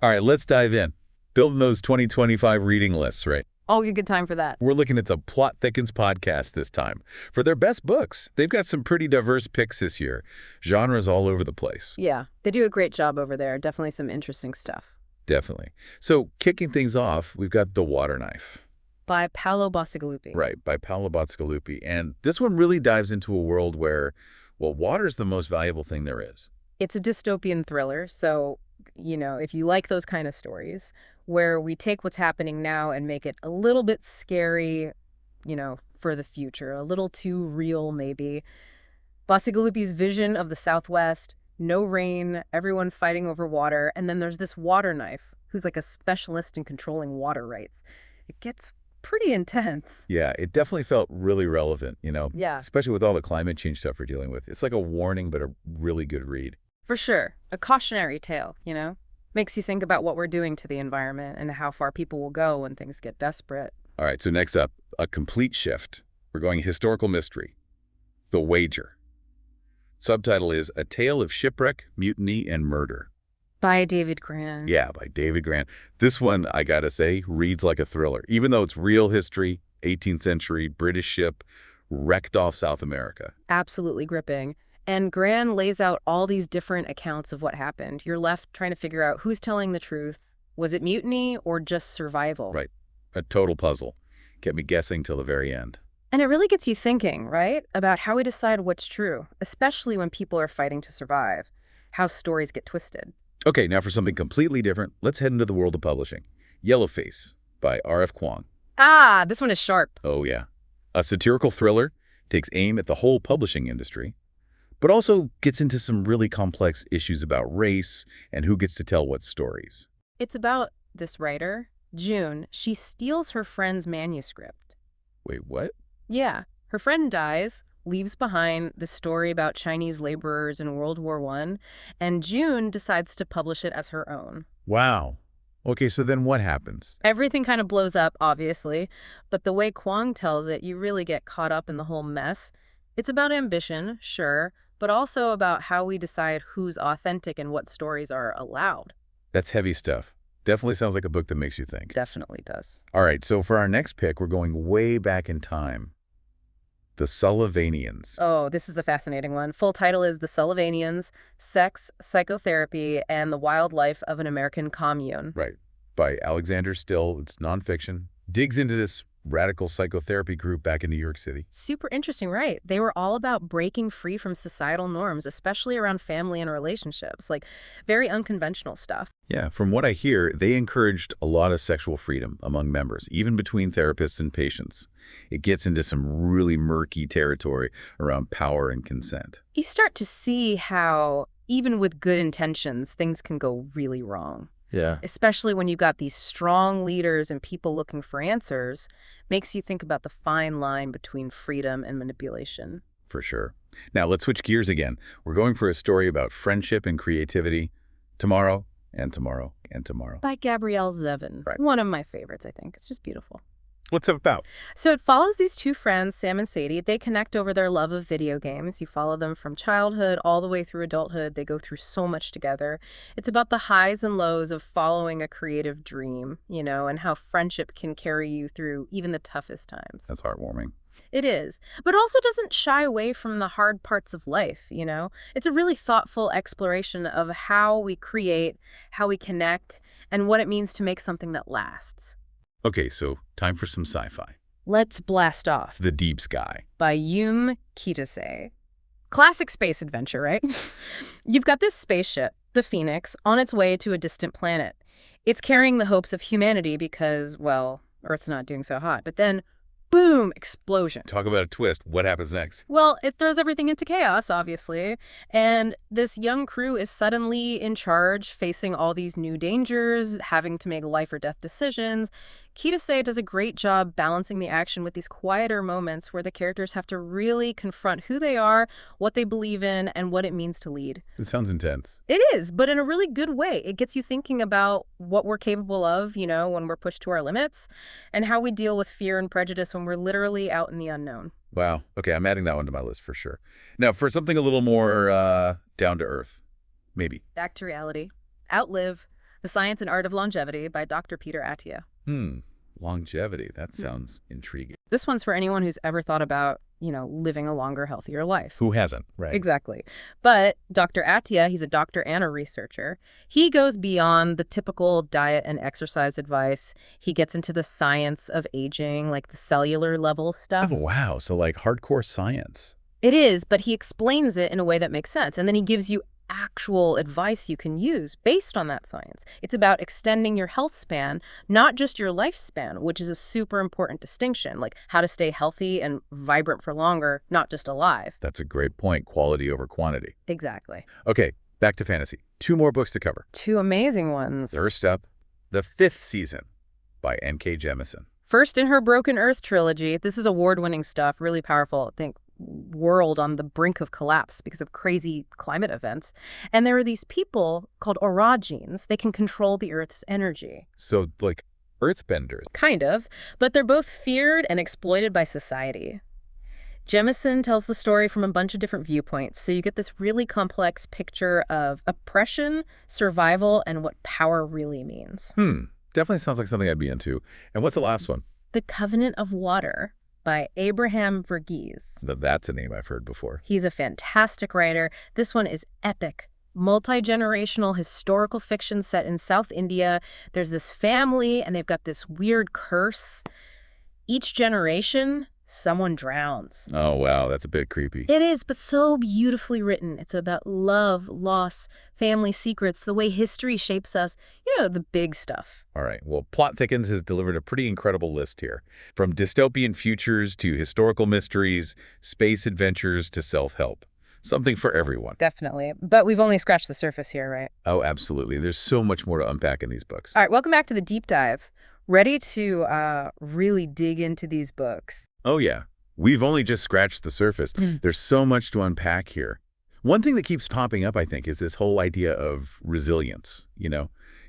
All right, let's dive in. Building those 2025 reading lists, right? Always a good time for that. We're looking at the Plot Thickens podcast this time. For their best books, they've got some pretty diverse picks this year. Genres all over the place. Yeah, they do a great job over there. Definitely some interesting stuff. Definitely. So, kicking things off, we've got The Water Knife. By Paolo Bacigalupi. Right, by Paolo Bacigalupi. And this one really dives into a world where, well, water's the most valuable thing there is. It's a dystopian thriller, so, if you like those kind of stories, where we take what's happening now and make it a little bit scary, for the future, a little too real maybe. Bacigalupi's vision of the Southwest, no rain, everyone fighting over water, and then there's this water knife who's like a specialist in controlling water rights. It gets pretty intense. Yeah, it definitely felt really relevant, Yeah. especially with all the climate change stuff we're dealing with. It's like a warning, but a really good read. For sure. A cautionary tale, Makes you think about what we're doing to the environment and how far people will go when things get desperate. All right, so next up, a complete shift. We're going historical mystery. The Wager. Subtitle is A Tale of Shipwreck, Mutiny, and Murder. By David Grann. Yeah, by David Grann. This one, I gotta say, reads like a thriller. Even though it's real history, 18th century, British ship, wrecked off South America. Absolutely gripping. And Grann lays out all these different accounts of what happened. You're left trying to figure out who's telling the truth. Was it mutiny or just survival? Right. A total puzzle. Kept me guessing till the very end. And it really gets you thinking, right? About how we decide what's true, especially when people are fighting to survive. How stories get twisted. Okay, now for something completely different, let's head into the world of publishing. Yellowface by R.F. Kuang. Ah, this one is sharp. Oh, yeah. A satirical thriller takes aim at the whole publishing industry, but also gets into some really complex issues about race and who gets to tell what stories. It's about this writer, June. She steals her friend's manuscript. Wait, what? Yeah. Her friend dies, leaves behind the story about Chinese laborers in World War I, and June decides to publish it as her own. Wow. Okay, so then what happens? Everything kind of blows up, obviously, but the way Kuang tells it, you really get caught up in the whole mess. It's about ambition, sure, but also about how we decide who's authentic and what stories are allowed. That's heavy stuff. Definitely sounds like a book that makes you think. Definitely does. All right, so for our next pick, we're going way back in time. The Sullivanians. Oh, this is a fascinating one. Full title is The Sullivanians, Sex, Psychotherapy, and the Wildlife of an American Commune. Right. By Alexander Stille. It's nonfiction. Digs into this radical psychotherapy group back in New York City. Super interesting, right? They were all about breaking free from societal norms, especially around family and relationships, like very unconventional stuff. Yeah, from what I hear, they encouraged a lot of sexual freedom among members, even between therapists and patients. It gets into some really murky territory around power and consent. You start to see how, even with good intentions, things can go really wrong. Yeah. Especially when you've got these strong leaders and people looking for answers, makes you think about the fine line between freedom and manipulation. For sure. Now, let's switch gears again. We're going for a story about friendship and creativity. Tomorrow, and tomorrow, and tomorrow. By Gabrielle Zevin. Right. One of my favorites, I think. It's just beautiful. What's it about? So it follows these two friends, Sam and Sadie. They connect over their love of video games. You follow them from childhood all the way through adulthood. They go through so much together. It's about the highs and lows of following a creative dream, and how friendship can carry you through even the toughest times. That's heartwarming. It is, but also doesn't shy away from the hard parts of life, It's a really thoughtful exploration of how we create, how we connect, and what it means to make something that lasts. Okay, so time for some sci-fi. Let's blast off. The Deep Sky. By Yume Kitasei. Classic space adventure, right? You've got this spaceship, the Phoenix, on its way to a distant planet. It's carrying the hopes of humanity because, well, Earth's not doing so hot. But then, boom, explosion. Talk about a twist. What happens next? Well, it throws everything into chaos, obviously. And this young crew is suddenly in charge, facing all these new dangers, having to make life or death decisions. Kitasei does a great job balancing the action with these quieter moments where the characters have to really confront who they are, what they believe in, and what it means to lead. It sounds intense. It is, but in a really good way. It gets you thinking about what we're capable of, when we're pushed to our limits, and how we deal with fear and prejudice when we're literally out in the unknown. Wow. Okay, I'm adding that one to my list for sure. Now, for something a little more down to earth, maybe. Back to reality. Outlive. The Science and Art of Longevity by Dr. Peter Attia. Longevity. That sounds intriguing. This one's for anyone who's ever thought about, living a longer, healthier life. Who hasn't, right? Exactly. But Dr. Attia, he's a doctor and a researcher. He goes beyond the typical diet and exercise advice. He gets into the science of aging, like the cellular level stuff. Oh, wow. So like hardcore science. It is, but he explains it in a way that makes sense. And then he gives you actual advice you can use based on that science. It's about extending your health span, not just your lifespan, which is a super important distinction, like how to stay healthy and vibrant for longer, not just alive. That's a great point. Quality over quantity. Exactly. Okay, back to fantasy. 2 more books to cover. 2 amazing ones. First up, The 5th Season by N.K. Jemisin. First in her Broken Earth trilogy. This is award-winning stuff, really powerful. I think world on the brink of collapse because of crazy climate events. And there are these people called Orogenes. They can control the Earth's energy. So, like, earthbenders. Kind of, but they're both feared and exploited by society. Jemisin tells the story from a bunch of different viewpoints, so you get this really complex picture of oppression, survival, and what power really means. Definitely sounds like something I'd be into. And what's the last one? The Covenant of Water by Abraham Verghese. That's a name I've heard before. He's a fantastic writer. This one is epic. Multi-generational historical fiction set in South India. There's this family, and they've got this weird curse. Each generation, someone drowns. Oh, wow. That's a bit creepy. It is, but so beautifully written. It's about love, loss, family secrets, the way history shapes us, the big stuff. All right. Well, Plot Thickens has delivered a pretty incredible list here. From dystopian futures to historical mysteries, space adventures to self-help. Something for everyone. Definitely. But we've only scratched the surface here, right? Oh, absolutely. There's so much more to unpack in these books. All right. Welcome back to the deep dive. Ready to really dig into these books. Oh, yeah. We've only just scratched the surface. There's so much to unpack here. One thing that keeps popping up, I think, is this whole idea of resilience,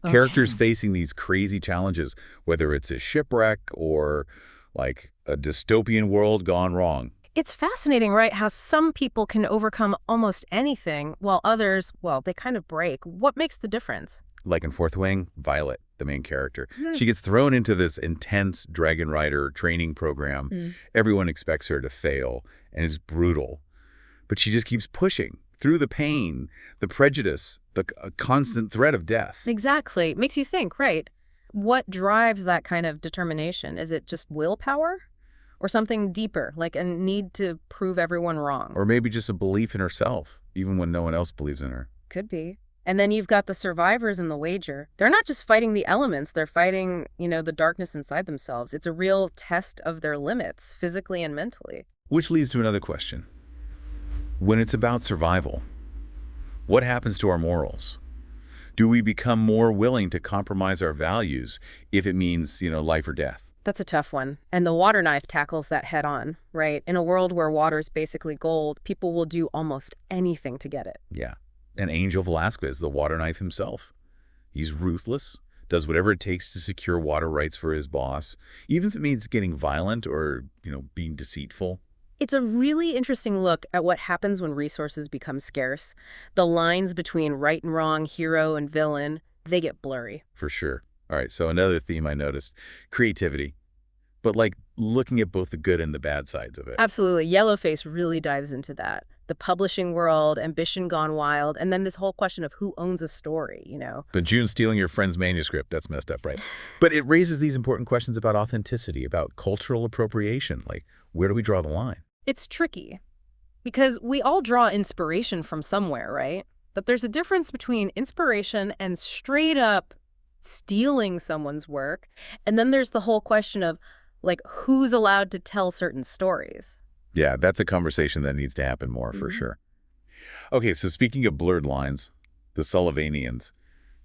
Characters facing these crazy challenges, whether it's a shipwreck or like a dystopian world gone wrong. It's fascinating, right, how some people can overcome almost anything, while others, they kind of break. What makes the difference? Like in Fourth Wing, Violet, the main character. She gets thrown into this intense Dragon Rider training program. Everyone expects her to fail, and it's brutal. But she just keeps pushing through the pain, the prejudice, the constant threat of death. Exactly. Makes you think, right? What drives that kind of determination? Is it just willpower? Or something deeper, like a need to prove everyone wrong? Or maybe just a belief in herself, even when no one else believes in her. Could be. And then you've got the survivors in the wager. They're not just fighting the elements, they're fighting, the darkness inside themselves. It's a real test of their limits, physically and mentally. Which leads to another question. When it's about survival, what happens to our morals? Do we become more willing to compromise our values if it means, life or death? That's a tough one. And the water knife tackles that head on, right? In a world where water's basically gold, people will do almost anything to get it. Yeah. And Angel Velasquez, the water knife himself. He's ruthless, does whatever it takes to secure water rights for his boss, even if it means getting violent or, being deceitful. It's a really interesting look at what happens when resources become scarce. The lines between right and wrong, hero and villain, they get blurry. For sure. All right, so another theme I noticed, creativity. But like looking at both the good and the bad sides of it. Absolutely. Yellowface really dives into that. The publishing world, ambition gone wild, and then this whole question of who owns a story, But June stealing your friend's manuscript, that's messed up, right? But it raises these important questions about authenticity, about cultural appropriation. Like, where do we draw the line? It's tricky because we all draw inspiration from somewhere, right? But there's a difference between inspiration and straight up stealing someone's work. And then there's the whole question of, who's allowed to tell certain stories? Yeah, that's a conversation that needs to happen more, for sure. Okay, so speaking of blurred lines, the Sullivanians,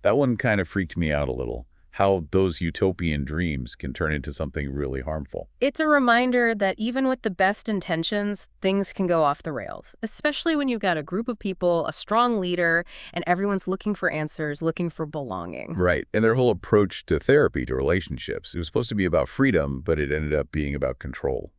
that one kind of freaked me out a little. How those utopian dreams can turn into something really harmful. It's a reminder that even with the best intentions, things can go off the rails, especially when you've got a group of people, a strong leader, and everyone's looking for answers, looking for belonging. Right. And their whole approach to therapy, to relationships, it was supposed to be about freedom, but it ended up being about control,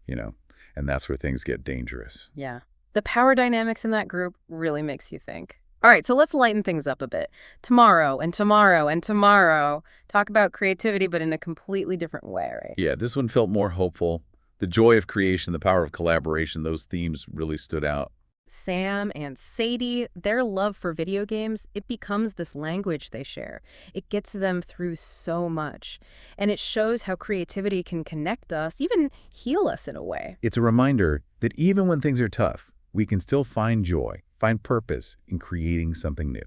and that's where things get dangerous. Yeah. The power dynamics in that group really makes you think. All right, so let's lighten things up a bit. Tomorrow and tomorrow and tomorrow. Talk about creativity, but in a completely different way, right? Yeah, this one felt more hopeful. The joy of creation, the power of collaboration, those themes really stood out. Sam and Sadie, their love for video games, it becomes this language they share. It gets them through so much. And it shows how creativity can connect us, even heal us in a way. It's a reminder that even when things are tough, we can still find joy, find purpose in creating something new.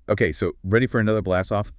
Okay, so ready for another blast off?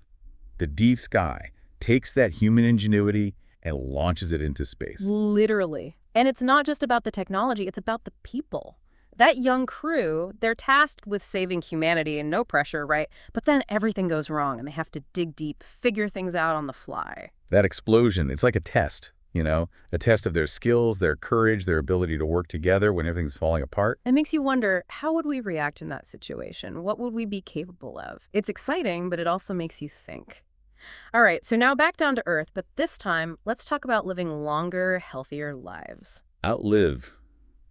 The deep sky takes that human ingenuity and launches it into space. Literally. And it's not just about the technology, it's about the people. That young crew, they're tasked with saving humanity and no pressure, right? But then everything goes wrong and they have to dig deep, figure things out on the fly. That explosion, it's like a test, a test of their skills, their courage, their ability to work together when everything's falling apart. It makes you wonder, how would we react in that situation? What would we be capable of? It's exciting, but it also makes you think. All right, so now back down to Earth, but this time, let's talk about living longer, healthier lives. Outlive.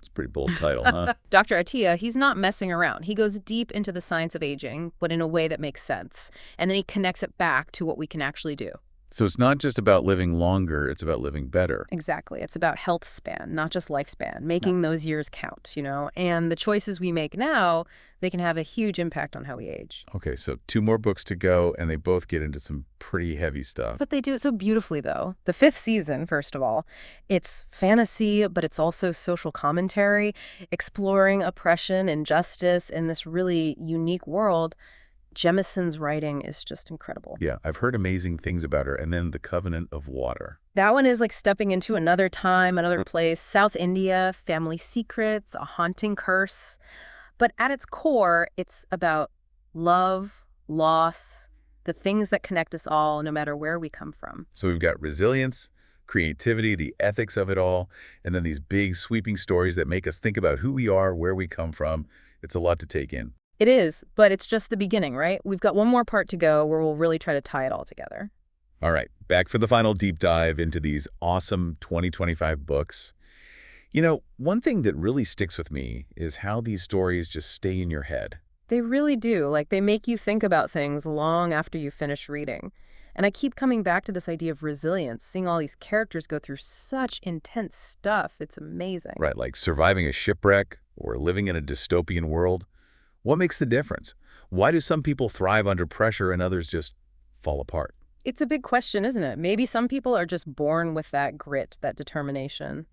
It's a pretty bold title, huh? Dr. Attia, he's not messing around. He goes deep into the science of aging, but in a way that makes sense. And then he connects it back to what we can actually do. So it's not just about living longer, it's about living better. Exactly. It's about health span, not just lifespan, making those years count, And the choices we make now, they can have a huge impact on how we age. Okay, so 2 more books to go, and they both get into some pretty heavy stuff. But they do it so beautifully, though. The 5th season, first of all, it's fantasy, but it's also social commentary, exploring oppression and justice in this really unique world. Jemisin's writing is just incredible. Yeah, I've heard amazing things about her. And then The Covenant of Water. That one is like stepping into another time, another place. South India, family secrets, a haunting curse. But at its core, it's about love, loss, the things that connect us all, no matter where we come from. So we've got resilience, creativity, the ethics of it all, and then these big sweeping stories that make us think about who we are, where we come from. It's a lot to take in. It is, but it's just the beginning, right? We've got one more part to go where we'll really try to tie it all together. All right, back for the final deep dive into these awesome 2025 books. One thing that really sticks with me is how these stories just stay in your head. They really do. Like, they make you think about things long after you finish reading. And I keep coming back to this idea of resilience, seeing all these characters go through such intense stuff. It's amazing. Right, like surviving a shipwreck or living in a dystopian world. What makes the difference? Why do some people thrive under pressure and others just fall apart? It's a big question, isn't it? Maybe some people are just born with that grit, that determination.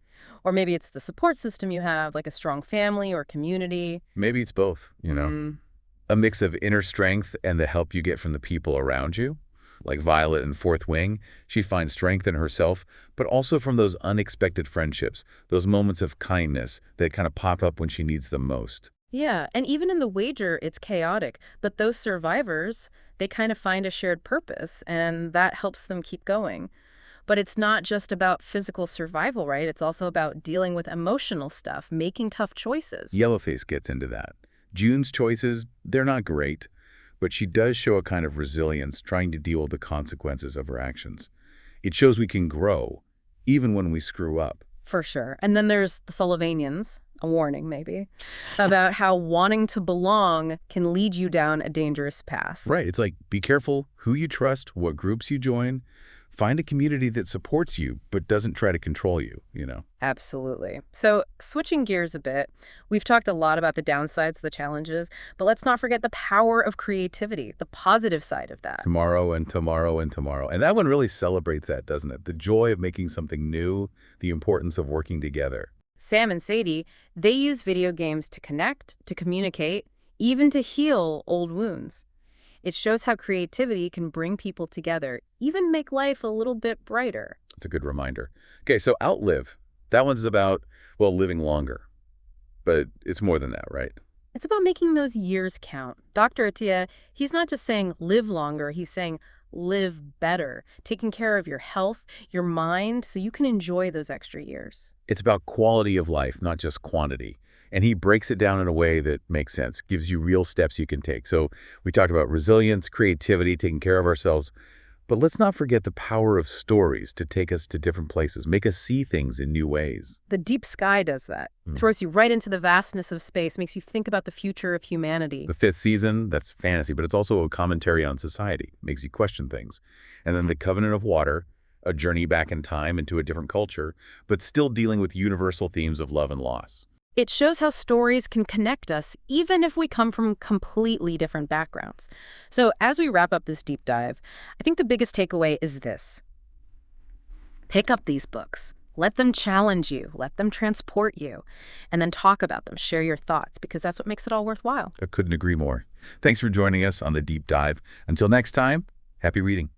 Or maybe it's the support system you have, like a strong family or community. Maybe it's both, A mix of inner strength and the help you get from the people around you. Like Violet in Fourth Wing, she finds strength in herself, but also from those unexpected friendships, those moments of kindness that kind of pop up when she needs them most. Yeah, and even in The Wager, it's chaotic. But those survivors, they kind of find a shared purpose, and that helps them keep going. But it's not just about physical survival, right? It's also about dealing with emotional stuff, making tough choices. Yellowface gets into that. June's choices, they're not great, but she does show a kind of resilience trying to deal with the consequences of her actions. It shows we can grow, even when we screw up. For sure. And then there's the Sullivanians, a warning maybe, about how wanting to belong can lead you down a dangerous path. Right. It's like, be careful who you trust, what groups you join. Find a community that supports you, but doesn't try to control you, Absolutely. So switching gears a bit, we've talked a lot about the downsides, the challenges, but let's not forget the power of creativity, the positive side of that. Tomorrow and tomorrow and tomorrow. And that one really celebrates that, doesn't it? The joy of making something new, the importance of working together. Sam and Sadie, they use video games to connect, to communicate, even to heal old wounds. It shows how creativity can bring people together, even make life a little bit brighter. It's a good reminder. Okay, so Outlive. That one's about, living longer. But it's more than that, right? It's about making those years count. Dr. Attia, he's not just saying live longer, he's saying live better, taking care of your health, your mind, so you can enjoy those extra years. It's about quality of life, not just quantity. And he breaks it down in a way that makes sense, gives you real steps you can take. So we talked about resilience, creativity, taking care of ourselves. But let's not forget the power of stories to take us to different places, make us see things in new ways. The Deep Sky does that. Throws you right into the vastness of space, makes you think about the future of humanity. The fifth season, that's fantasy, but it's also a commentary on society, makes you question things. And then The Covenant of Water, a journey back in time into a different culture, but still dealing with universal themes of love and loss. It shows how stories can connect us, even if we come from completely different backgrounds. So as we wrap up this deep dive, I think the biggest takeaway is this. Pick up these books. Let them challenge you. Let them transport you. And then talk about them. Share your thoughts, because that's what makes it all worthwhile. I couldn't agree more. Thanks for joining us on The Deep Dive. Until next time, happy reading.